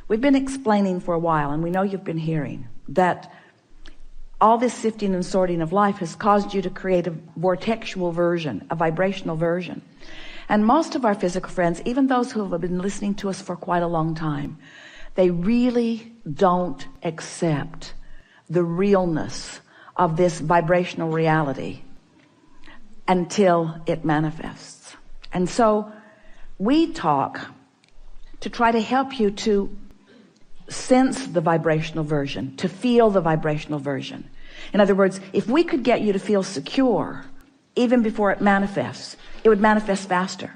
We've been explaining for a while, and we know you've been hearing, that all this sifting and sorting of life has caused you to create a vortexual version, a vibrational version. And most of our physical friends, even those who have been listening to us for quite a long time, they really don't accept the realness of this vibrational reality until it manifests. And so we talk to try to help you to sense the vibrational version, to feel the vibrational version. In other words, if we could get you to feel secure even before it manifests, it would manifest faster.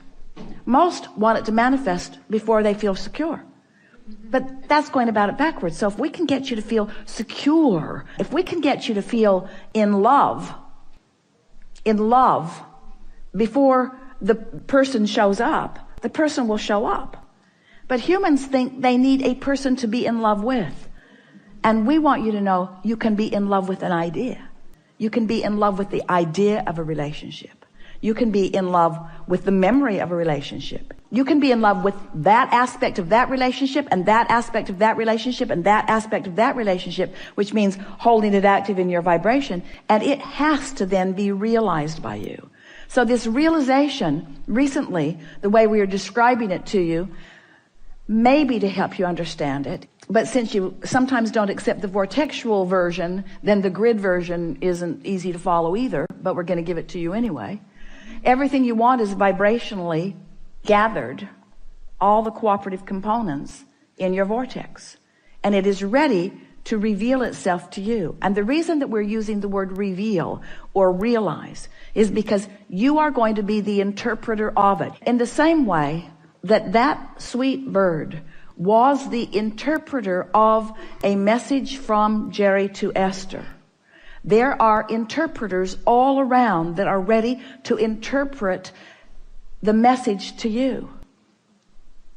Most want it to manifest before they feel secure, but that's going about it backwards. So if we can get you to feel secure, if we can get you to feel in love before the person shows up, the person will show up. But humans think they need a person to be in love with. And we want you to know you can be in love with an idea. You can be in love with the idea of a relationship. You can be in love with the memory of a relationship. You can be in love with that aspect of that relationship and that aspect of that relationship and that aspect of that relationship, which means holding it active in your vibration. And it has to then be realized by you. So this realization recently, the way we are describing it to you, maybe to help you understand it. But since you sometimes don't accept the vortexual version, then the grid version isn't easy to follow either, but we're going to give it to you anyway. Everything you want is vibrationally gathered, all the cooperative components in your vortex. And it is ready to reveal itself to you. And the reason that we're using the word reveal or realize is because you are going to be the interpreter of it. In the same way that sweet bird was the interpreter of a message from Jerry to Esther. There are interpreters all around that are ready to interpret the message to you.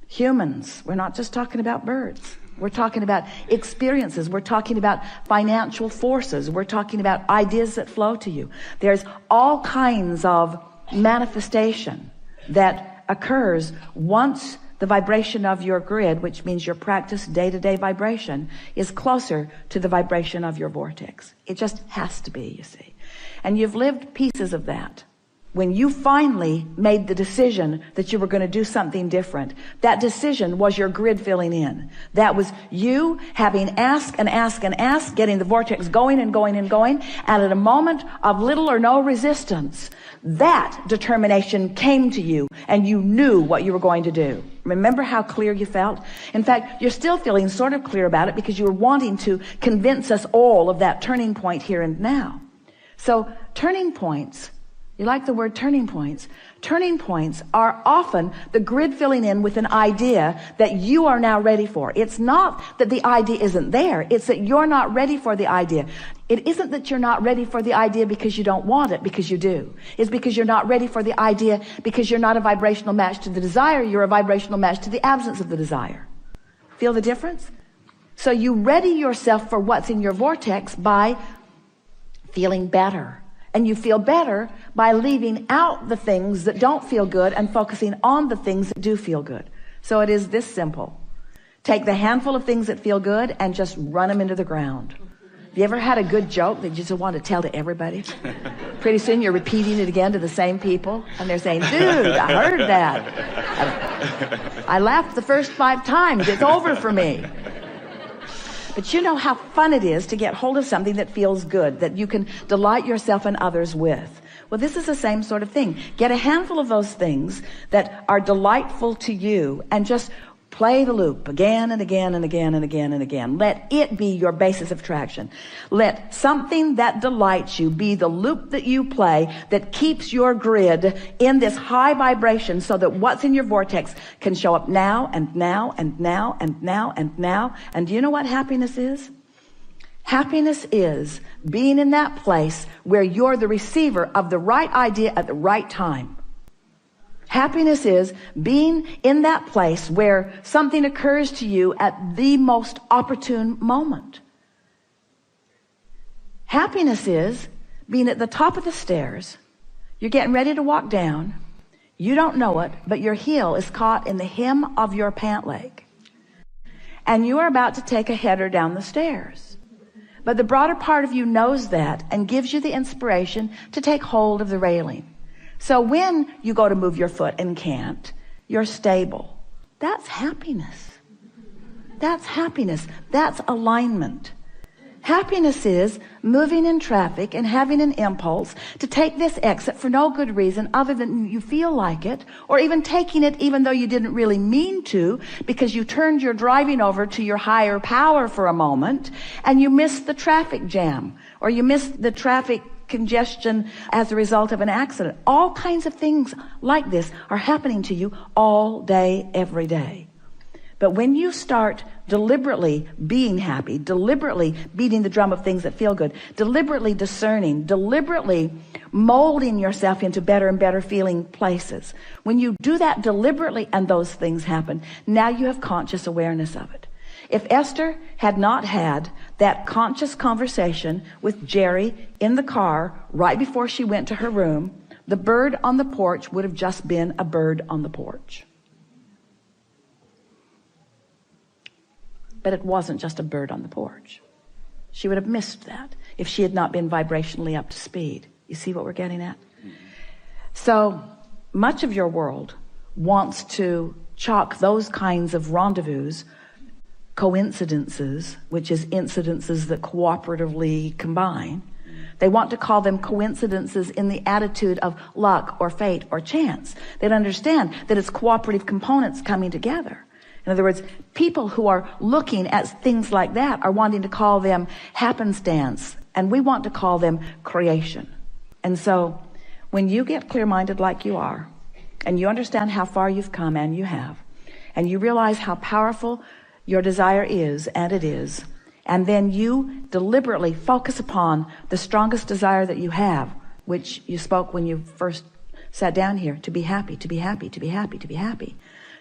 Humans, we're not just talking about birds. We're talking about experiences. We're talking about financial forces. We're talking about ideas that flow to you. There's all kinds of manifestation that occurs once the vibration of your grid, which means your practice day-to-day vibration, is closer to the vibration of your vortex. It just has to be, you see. And you've lived pieces of that. When you finally made the decision that you were going to do something different, that decision was your grid filling in. That was you having asked and asked and asked, getting the vortex going and going and going, and at a moment of little or no resistance, that determination came to you and you knew what you were going to do. Remember how clear you felt? In fact, you're still feeling sort of clear about it because you were wanting to convince us all of that turning point here and now. So turning points, you like the word turning points? Turning points are often the grid filling in with an idea that you are now ready for. It's not that the idea isn't there. It's that you're not ready for the idea. It isn't that you're not ready for the idea because you don't want it, because you do. It's because you're not ready for the idea because you're not a vibrational match to the desire. You're a vibrational match to the absence of the desire. Feel the difference? So you ready yourself for what's in your vortex by feeling better. And you feel better by leaving out the things that don't feel good and focusing on the things that do feel good. So it is this simple. Take the handful of things that feel good and just run them into the ground. Have you ever had a good joke that you just want to tell to everybody? Pretty soon you're repeating it again to the same people. And they're saying, dude, I heard that. I laughed the first 5 times. It's over for me. But you know how fun it is to get hold of something that feels good, that you can delight yourself and others with. Well, this is the same sort of thing. Get a handful of those things that are delightful to you and just play the loop again and again and again and again and again. Let it be your basis of traction. Let something that delights you be the loop that you play that keeps your grid in this high vibration so that what's in your vortex can show up now and now and now and now and now. And do you know what happiness is? Happiness is being in that place where you're the receiver of the right idea at the right time. Happiness is being in that place where something occurs to you at the most opportune moment. Happiness is being at the top of the stairs. You're getting ready to walk down. You don't know it, but your heel is caught in the hem of your pant leg. and you are about to take a header down the stairs. But the broader part of you knows that and gives you the inspiration to take hold of the railing. So when you go to move your foot and can't, you're stable. That's happiness. That's happiness. That's alignment. Happiness is moving in traffic and having an impulse to take this exit for no good reason other than you feel like it, or even taking it even though you didn't really mean to, because you turned your driving over to your higher power for a moment and you missed the traffic jam, or you missed the traffic congestion as a result of an accident. All kinds of things like this are happening to you all day, every day. But when you start deliberately being happy, deliberately beating the drum of things that feel good, deliberately discerning, deliberately molding yourself into better and better feeling places, when you do that deliberately and those things happen, now you have conscious awareness of it. If Esther had not had that conscious conversation with Jerry in the car right before she went to her room, the bird on the porch would have just been a bird on the porch. But it wasn't just a bird on the porch. She would have missed that if she had not been vibrationally up to speed. You see what we're getting at? So much of your world wants to chalk those kinds of rendezvous, coincidences, which is incidences that cooperatively combine. They want to call them coincidences in the attitude of luck or fate or chance. They don't understand that it's cooperative components coming together. In other words, people who are looking at things like that are wanting to call them happenstance, and we want to call them creation. And so when you get clear-minded like you are, and you understand how far you've come, and you have, and you realize how powerful your desire is, and it is, and then you deliberately focus upon the strongest desire that you have, which you spoke when you first sat down here, to be happy, to be happy, to be happy, to be happy.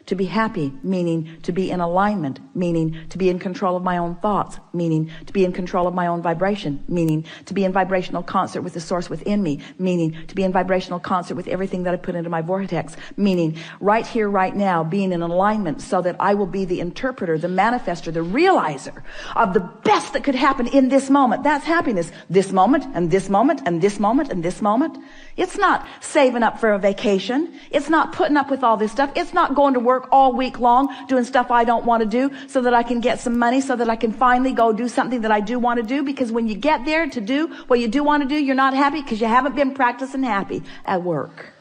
To be happy, meaning to be in alignment, meaning to be in control of my own thoughts, meaning to be in control of my own vibration, meaning to be in vibrational concert with the source within me, meaning to be in vibrational concert with everything that I put into my vortex, meaning right here, right now, being in alignment so that I will be the interpreter, the manifester, the realizer of the best that could happen in this moment. That's happiness. This moment, and this moment, and this moment, and this moment. It's not saving up for a vacation. It's not putting up with all this stuff. It's not going to work all week long doing stuff I don't want to do so that I can get some money, so that I can finally go do something that I do want to do. Because when you get there to do what you do want to do, you're not happy because you haven't been practicing happy at work.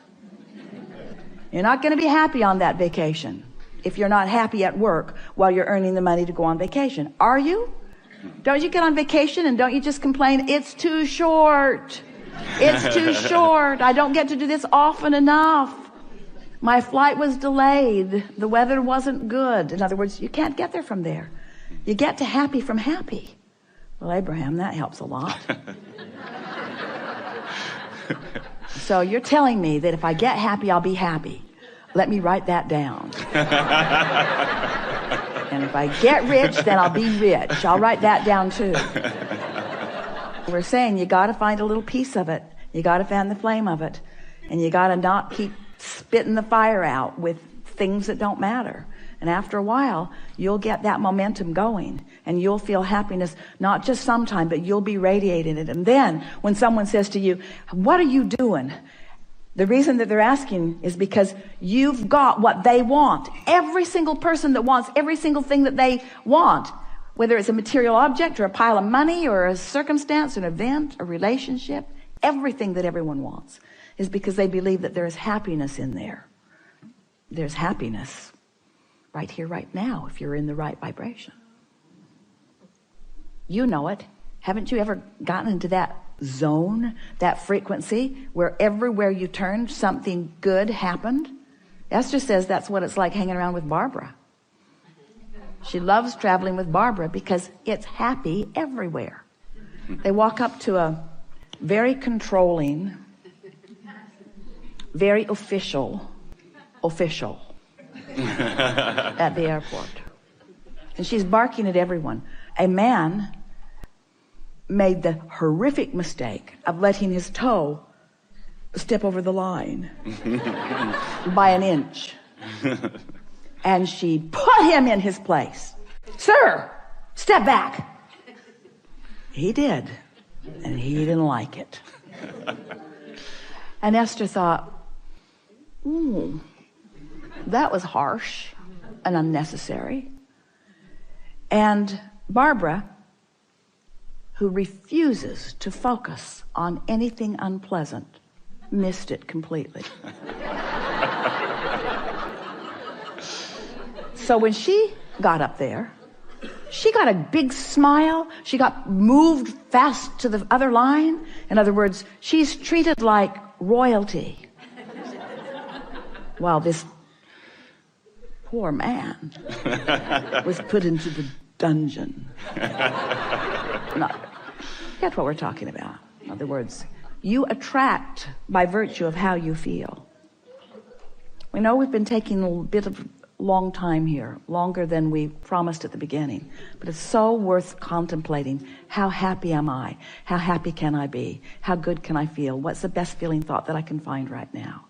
You're not going to be happy on that vacation if you're not happy at work while you're earning the money to go on vacation. Are you? Don't you get on vacation and don't you just complain, it's too short. It's too short. I don't get to do this often enough. My flight was delayed. The weather wasn't good. In other words, you can't get there from there. You get to happy from happy. Well, Abraham, that helps a lot. So you're telling me that if I get happy, I'll be happy. Let me write that down. And if I get rich, then I'll be rich. I'll write that down too. We're saying you got to find a little piece of it. You got to fan the flame of it. And you got to not keep spitting the fire out with things that don't matter. And after a while, you'll get that momentum going. And you'll feel happiness, not just sometime, but you'll be radiating it. And then when someone says to you, what are you doing? The reason that they're asking is because you've got what they want. Every single person that wants every single thing that they want, whether it's a material object or a pile of money or a circumstance, an event, a relationship, everything that everyone wants is because they believe that there is happiness in there. There's happiness right here, right now, if you're in the right vibration. You know it. Haven't you ever gotten into that zone, that frequency, where everywhere you turned, something good happened? Esther says that's what it's like hanging around with Barbara. She loves traveling with Barbara because it's happy everywhere. They walk up to a very controlling, very official at the airport. And she's barking at everyone. A man made the horrific mistake of letting his toe step over the line by an inch. And she put him in his place. Sir, step back. He did, and he didn't like it. And Esther thought, ooh, that was harsh and unnecessary. And Barbara, who refuses to focus on anything unpleasant, missed it completely. So when she got up there, she got a big smile. She got moved fast to the other line. In other words, she's treated like royalty. While this poor man was put into the dungeon. No, that's what we're talking about. In other words, you attract by virtue of how you feel. We know we've been taking a bit of long time here, longer than we promised at the beginning, but it's so worth contemplating. How happy am I? How happy can I be? How good can I feel? What's the best feeling thought that I can find right now?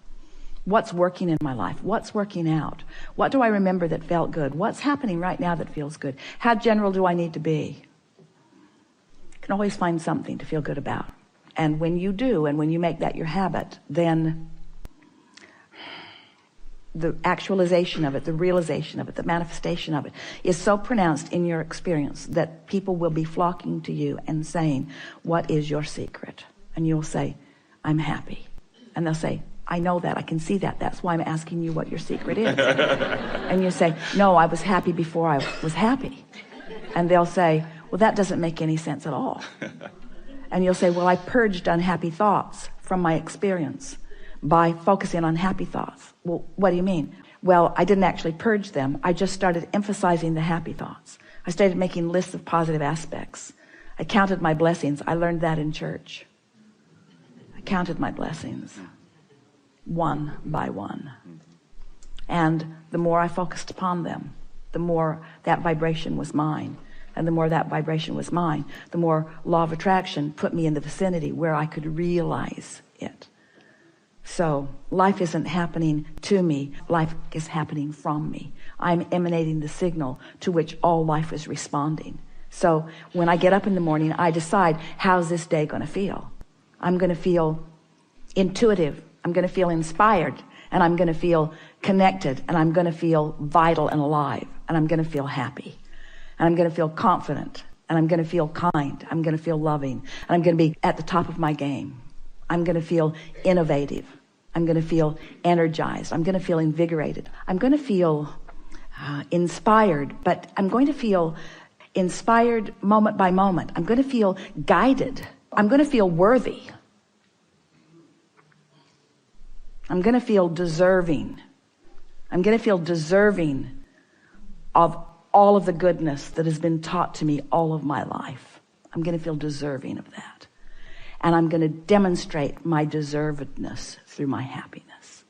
What's working in my life? What's working out? What do I remember that felt good? What's happening right now that feels good? How general do I need to be? You can always find something to feel good about. And when you do, and when you make that your habit, then the actualization of it, the realization of it, the manifestation of it is so pronounced in your experience that people will be flocking to you and saying, what is your secret? And you'll say, I'm happy. And they'll say, I know that, I can see that. That's why I'm asking you what your secret is. And you say, no, I was happy before I was happy. And they'll say, well, that doesn't make any sense at all. And you'll say, well, I purged unhappy thoughts from my experience by focusing on happy thoughts. Well, what do you mean? Well, I didn't actually purge them. I just started emphasizing the happy thoughts. I started making lists of positive aspects. I counted my blessings. I learned that in church. I counted my blessings one by one. And the more I focused upon them, the more that vibration was mine. And the more that vibration was mine, the more law of attraction put me in the vicinity where I could realize it. So life isn't happening to me. Life is happening from me. I'm emanating the signal to which all life is responding. So when I get up in the morning, I decide, how's this day going to feel? I'm going to feel intuitive. I'm going to feel inspired. And I'm going to feel connected. And I'm going to feel vital and alive. And I'm going to feel happy. And I'm going to feel confident. And I'm going to feel kind. I'm going to feel loving. And I'm going to be at the top of my game. I'm going to feel innovative. I'm going to feel energized. I'm going to feel invigorated. I'm going to feel inspired, but I'm going to feel inspired moment by moment. I'm going to feel guided. I'm going to feel worthy. I'm going to feel deserving. I'm going to feel deserving of all of the goodness that has been taught to me all of my life. I'm going to feel deserving of that. And I'm going to demonstrate my deservedness through my happiness.